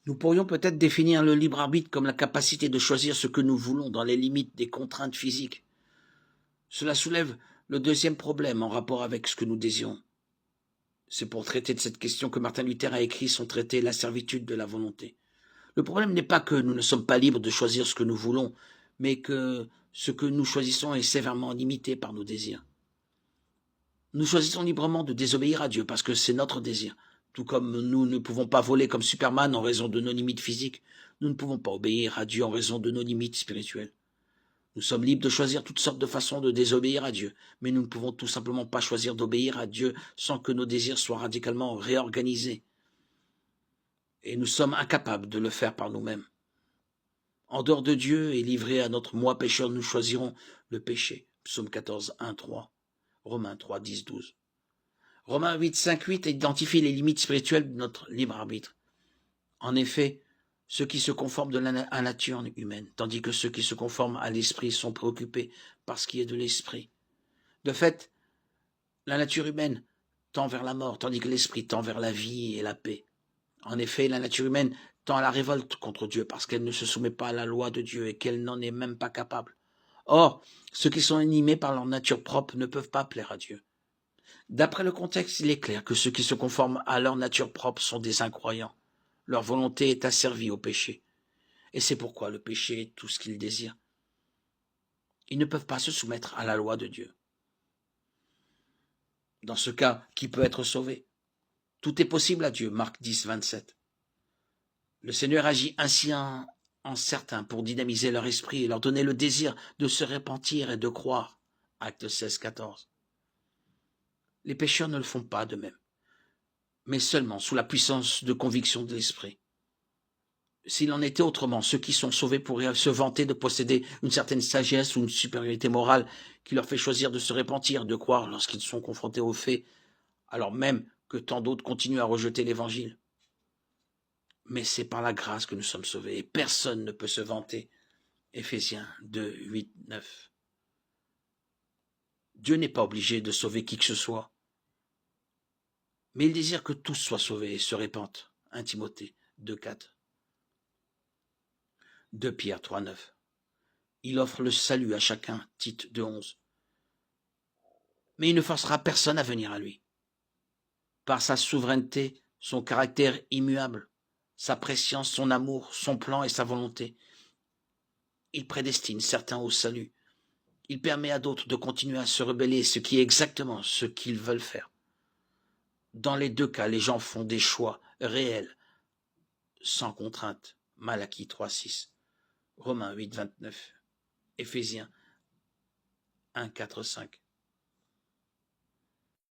Nous pourrions peut-être définir le libre arbitre comme la capacité de choisir ce que nous voulons dans les limites des contraintes physiques. Cela soulève le deuxième problème en rapport avec ce que nous désirons. C'est pour traiter de cette question que Martin Luther a écrit son traité La servitude de la volonté. Le problème n'est pas que nous ne sommes pas libres de choisir ce que nous voulons, mais que ce que nous choisissons est sévèrement limité par nos désirs. Nous choisissons librement de désobéir à Dieu parce que c'est notre désir. Tout comme nous ne pouvons pas voler comme Superman en raison de nos limites physiques, nous ne pouvons pas obéir à Dieu en raison de nos limites spirituelles. Nous sommes libres de choisir toutes sortes de façons de désobéir à Dieu, mais nous ne pouvons tout simplement pas choisir d'obéir à Dieu sans que nos désirs soient radicalement réorganisés. Et nous sommes incapables de le faire par nous-mêmes. En dehors de Dieu et livrés à notre moi pécheur, nous choisirons le péché. Psaume 14, 1, 3. Romains 3, 10, 12. Romains 8, 5, 8 identifie les limites spirituelles de notre libre arbitre. En effet, ceux qui se conforment à la nature humaine, tandis que ceux qui se conforment à l'esprit sont préoccupés par ce qui est de l'esprit. De fait, la nature humaine tend vers la mort, tandis que l'esprit tend vers la vie et la paix. En effet, la nature humaine tend à la révolte contre Dieu parce qu'elle ne se soumet pas à la loi de Dieu et qu'elle n'en est même pas capable. Or, ceux qui sont animés par leur nature propre ne peuvent pas plaire à Dieu. D'après le contexte, il est clair que ceux qui se conforment à leur nature propre sont des incroyants. Leur volonté est asservie au péché. Et c'est pourquoi le péché est tout ce qu'ils désirent. Ils ne peuvent pas se soumettre à la loi de Dieu. Dans ce cas, qui peut être sauvé? Tout est possible à Dieu, Marc 10, 27. Le Seigneur agit ainsi en certains pour dynamiser leur esprit et leur donner le désir de se repentir et de croire. Acte 16, 14. Les pécheurs ne le font pas de même, mais seulement sous la puissance de conviction de l'esprit. S'il en était autrement, ceux qui sont sauvés pourraient se vanter de posséder une certaine sagesse ou une supériorité morale qui leur fait choisir de se repentir, de croire lorsqu'ils sont confrontés aux faits, alors même que tant d'autres continuent à rejeter l'Évangile. Mais c'est par la grâce que nous sommes sauvés et personne ne peut se vanter. Éphésiens 2, 8, 9. Dieu n'est pas obligé de sauver qui que ce soit, mais il désire que tous soient sauvés et se répandent. 1 Timothée 2, 4. 2 Pierre 3, 9. Il offre le salut à chacun, Tite 2, 11. Mais il ne forcera personne à venir à lui. Par sa souveraineté, son caractère immuable, sa prescience, son amour, son plan et sa volonté, il prédestine certains au salut. Il permet à d'autres de continuer à se rebeller, ce qui est exactement ce qu'ils veulent faire. Dans les deux cas, les gens font des choix réels, sans contrainte. Malachie 3, 6. Romains 8, 29. Éphésiens 1, 4, 5.